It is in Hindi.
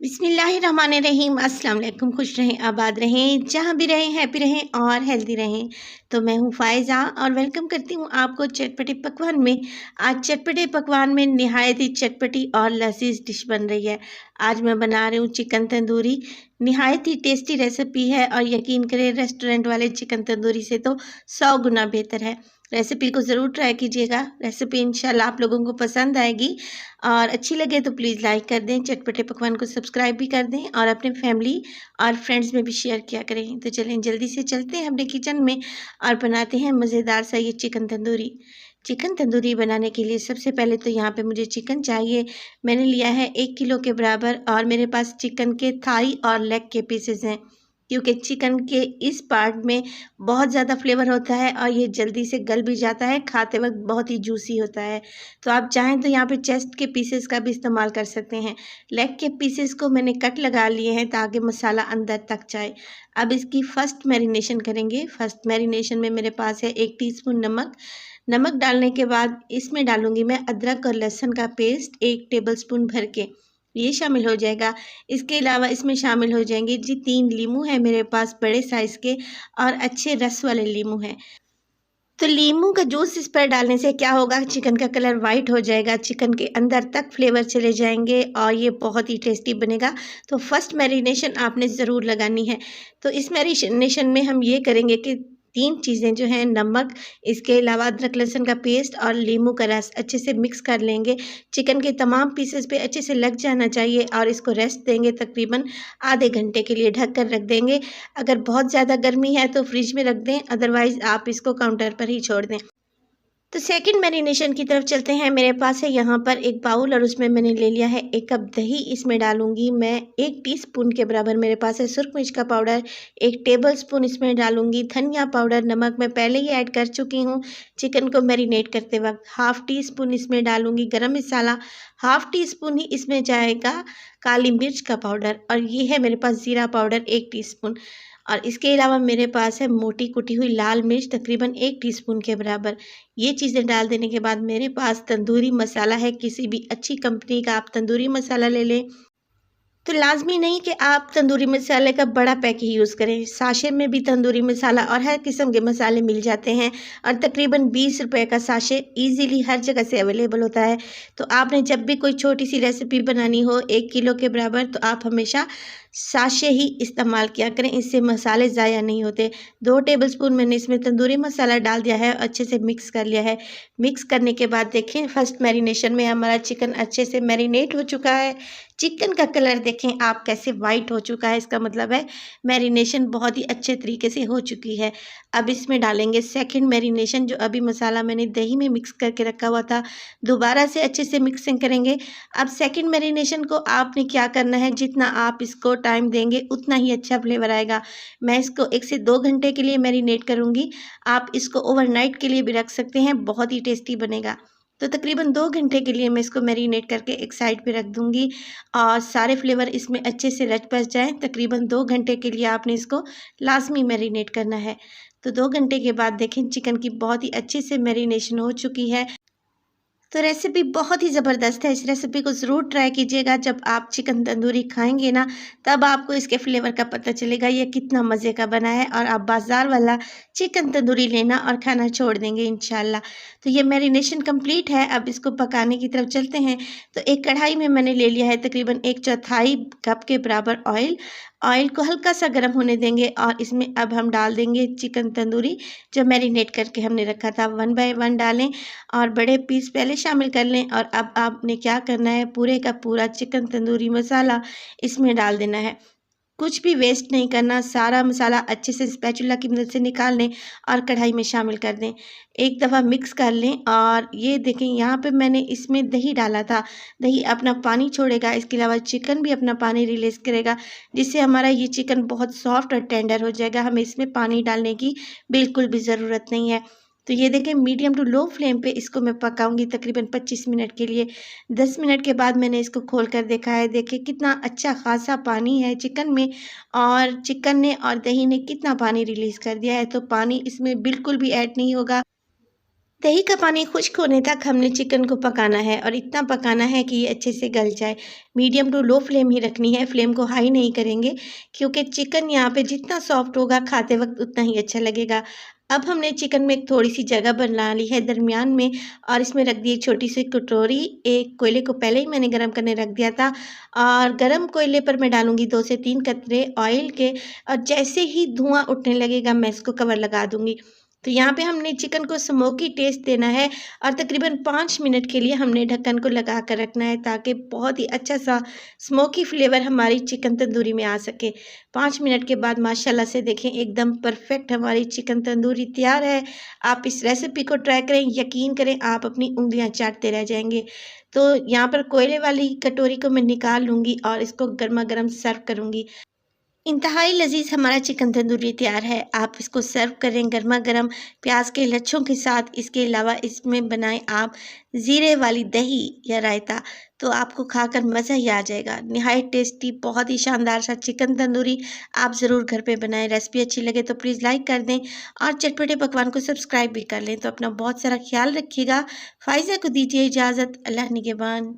बिस्मिल्लाहिर्रहमानिर्रहीम। अस्सलाम वालेकुम। खुश रहें, आबाद रहें, जहाँ भी रहें हैप्पी रहें और हेल्दी रहें। तो मैं हूँ फ़ायज़ा और वेलकम करती हूँ आपको चटपटे पकवान में। आज चटपटे पकवान में नहायत ही चटपटी और लज़ीज़ डिश बन रही है। आज मैं बना रही हूँ चिकन तंदूरी। नहायत ही टेस्टी रेसिपी है और यकीन करें रेस्टोरेंट वाले चिकन तंदूरी से तो 100 गुना बेहतर है। रेसिपी को ज़रूर ट्राई कीजिएगा। रेसिपी इंशाल्लाह आप लोगों को पसंद आएगी और अच्छी लगे तो प्लीज़ लाइक कर दें, चटपटे पकवान को सब्सक्राइब भी कर दें और अपने फैमिली और फ्रेंड्स में भी शेयर किया करें। तो चलें जल्दी से चलते हैं अपने किचन में और बनाते हैं मज़ेदार सा ये चिकन तंदूरी। चिकन तंदूरी बनाने के लिए सबसे पहले तो यहाँ पे मुझे चिकन चाहिए। मैंने लिया है 1 किलो के बराबर और मेरे पास चिकन के थाई और लेग के पीसेस हैं, क्योंकि चिकन के इस पार्ट में बहुत ज़्यादा फ्लेवर होता है और ये जल्दी से गल भी जाता है, खाते वक्त बहुत ही जूसी होता है। तो आप चाहें तो यहाँ पे चेस्ट के पीसेस का भी इस्तेमाल कर सकते हैं। लेग के पीसेस को मैंने कट लगा लिए हैं ताकि मसाला अंदर तक जाए। अब इसकी फ़र्स्ट मैरिनेशन करेंगे। फ़र्स्ट मैरिनेशन में मेरे पास है 1 टीस्पून नमक। नमक डालने के बाद इसमें डालूँगी मैं अदरक और लहसुन का पेस्ट 1 टेबलस्पून भर के, ये शामिल हो जाएगा। इसके अलावा इसमें शामिल हो जाएंगे जी 3 लीमू है मेरे पास बड़े साइज़ के और अच्छे रस वाले लीमू हैं। तो लीमू का जूस इस पर डालने से क्या होगा, चिकन का कलर वाइट हो जाएगा, चिकन के अंदर तक फ्लेवर चले जाएंगे और ये बहुत ही टेस्टी बनेगा। तो फर्स्ट मैरिनेशन आपने ज़रूर लगानी है। तो इस मैरिनेशन में हम ये करेंगे कि 3 चीज़ें जो हैं, नमक, इसके अलावा अदरक लहसुन का पेस्ट और नींबू का रस अच्छे से मिक्स कर लेंगे। चिकन के तमाम पीसेस पे अच्छे से लग जाना चाहिए और इसको रेस्ट देंगे तकरीबन आधे घंटे के लिए, ढक कर रख देंगे। अगर बहुत ज़्यादा गर्मी है तो फ्रिज में रख दें, अदरवाइज़ आप इसको काउंटर पर ही छोड़ दें। तो सेकंड मैरिनेशन की तरफ चलते हैं। मेरे पास है यहाँ पर एक बाउल और उसमें मैंने ले लिया है 1 कप दही। इसमें डालूंगी मैं 1 टीस्पून के बराबर मेरे पास है सुरख मिर्च का पाउडर। 1 टेबलस्पून इसमें डालूंगी धनिया पाउडर। नमक मैं पहले ही ऐड कर चुकी हूँ चिकन को मैरिनेट करते वक्त। हाफ़ टी स्पून इसमें डालूंगी गरम मसाला। हाफ़ टी स्पून ही इसमें जाएगा काली मिर्च का पाउडर और ये है मेरे पास ज़ीरा पाउडर 1 टीस्पून। और इसके अलावा मेरे पास है मोटी कुटी हुई लाल मिर्च तकरीबन 1 टीस्पून के बराबर। ये चीज़ें डाल देने के बाद मेरे पास तंदूरी मसाला है, किसी भी अच्छी कंपनी का आप तंदूरी मसाला ले लें। तो लाज़मी नहीं कि आप तंदूरी मसाले का बड़ा पैक ही यूज़ करें, साशे में भी तंदूरी मसाला और हर किस्म के मसाले मिल जाते हैं और तकरीबन 20 रुपए का साशे ईज़िली हर जगह से अवेलेबल होता है। तो आपने जब भी कोई छोटी सी रेसिपी बनानी हो 1 किलो के बराबर, तो आप हमेशा साशे ही इस्तेमाल किया करें, इससे मसाले ज़ाया नहीं होते। 2 टेबलस्पून मैंने इसमें तंदूरी मसाला डाल दिया है, अच्छे से मिक्स कर लिया है। मिक्स करने के बाद देखें फर्स्ट मैरिनेशन में हमारा चिकन अच्छे से मैरिनेट हो चुका है। चिकन का कलर देखें आप कैसे वाइट हो चुका है, इसका मतलब है मैरिनेशन बहुत ही अच्छे तरीके से हो चुकी है। अब इसमें डालेंगे सेकंड मैरिनेशन, जो अभी मसाला मैंने दही में मिक्स करके रखा हुआ था, दोबारा से अच्छे से मिक्सिंग करेंगे। अब सेकंड मैरिनेशन को आपने क्या करना है, जितना आप इसको टाइम देंगे उतना ही अच्छा फ्लेवर आएगा। मैं इसको 1 से 2 घंटे के लिए मैरिनेट करूँगी। आप इसको ओवरनाइट के लिए भी रख सकते हैं, बहुत ही टेस्टी बनेगा। तो तकरीबन 2 घंटे के लिए मैं इसको मैरिनेट करके एक साइड पे रख दूँगी और सारे फ्लेवर इसमें अच्छे से रच बस जाएँ। तकरीबन 2 घंटे के लिए आपने इसको लाज़मी मैरिनेट करना है। तो 2 घंटे के बाद देखें चिकन की बहुत ही अच्छे से मैरिनेशन हो चुकी है। तो रेसिपी बहुत ही ज़बरदस्त है, इस रेसिपी को ज़रूर ट्राई कीजिएगा। जब आप चिकन तंदूरी खाएँगे ना, तब आपको इसके फ्लेवर का पता चलेगा ये कितना मज़े का बना है और आप बाज़ार वाला चिकन तंदूरी लेना और खाना छोड़ देंगे इंशाल्लाह। तो ये मैरिनेशन कंप्लीट है, अब इसको पकाने की तरफ चलते हैं। तो एक कढ़ाई में मैंने ले लिया है तकरीबन 1/4 कप के बराबर ऑयल। ऑयल को हल्का सा गर्म होने देंगे और इसमें अब हम डाल देंगे चिकन तंदूरी जो मैरिनेट करके हमने रखा था। 1 बाय 1 डालें और बड़े पीस पहले शामिल कर लें और अब आपने क्या करना है, पूरे का पूरा चिकन तंदूरी मसाला इसमें डाल देना है। कुछ भी वेस्ट नहीं करना, सारा मसाला अच्छे से स्पैचुला की मदद से निकाल लें और कढ़ाई में शामिल कर दें। एक दफ़ा मिक्स कर लें और ये देखें यहाँ पे मैंने इसमें दही डाला था। दही अपना पानी छोड़ेगा, इसके अलावा चिकन भी अपना पानी रिलीज़ करेगा, जिससे हमारा ये चिकन बहुत सॉफ्ट और टेंडर हो जाएगा। हमें इसमें पानी डालने की बिल्कुल भी ज़रूरत नहीं है। तो ये देखें मीडियम टू लो फ्लेम पे इसको मैं पकाऊंगी तकरीबन 25 मिनट के लिए। 10 मिनट के बाद मैंने इसको खोल कर देखा है, देखिए कितना अच्छा खासा पानी है चिकन में और चिकन ने और दही ने कितना पानी रिलीज़ कर दिया है। तो पानी इसमें बिल्कुल भी ऐड नहीं होगा। दही का पानी खुश्क होने तक हमने चिकन को पकाना है और इतना पकाना है कि ये अच्छे से गल जाए। मीडियम टू लो फ्लेम ही रखनी है, फ्लेम को हाई नहीं करेंगे क्योंकि चिकन यहाँ पे जितना सॉफ्ट होगा खाते वक्त उतना ही अच्छा लगेगा। अब हमने चिकन में एक थोड़ी-सी जगह बना ली है दरमियान में और इसमें रख दी एक छोटी-सी कटोरी। एक कोयले को पहले ही मैंने गरम करने रख दिया था और गरम कोयले पर मैं डालूँगी 2 से 3 कतरे ऑयल के और जैसे ही धुआँ उठने लगेगा मैं इसको कवर लगा दूँगी। तो यहाँ पे हमने चिकन को स्मोकी टेस्ट देना है और तकरीबन 5 मिनट के लिए हमने ढक्कन को लगा कर रखना है ताकि बहुत ही अच्छा सा स्मोकी फ्लेवर हमारी चिकन तंदूरी में आ सके। 5 मिनट के बाद माशाल्लाह से देखें एकदम परफेक्ट हमारी चिकन तंदूरी तैयार है। आप इस रेसिपी को ट्राई करें, यकीन करें आप अपनी उँगलियाँ चाटते रह जाएँगे। तो यहाँ पर कोयले वाली कटोरी को मैं निकाल लूँगी और इसको गरमा-गरम सर्व करूँगी। इंतहाई लजीज हमारा चिकन तंदूरी तैयार है। आप इसको सर्व करें गरमा-गरम प्याज के लच्छों के साथ। इसके अलावा इसमें बनाएं आप ज़ीरे वाली दही या रायता, तो आपको खाकर मज़ा ही आ जाएगा। निहायत टेस्टी बहुत ही शानदार सा चिकन तंदूरी आप ज़रूर घर पे बनाएं। रेसिपी अच्छी लगे तो प्लीज़ लाइक कर दें और चटपटे पकवान को सब्सक्राइब भी कर लें। तो अपना बहुत सारा ख्याल रखिएगा। फ़ाइज़ा को दीजिए इजाज़त। अल्लाह निगहबान।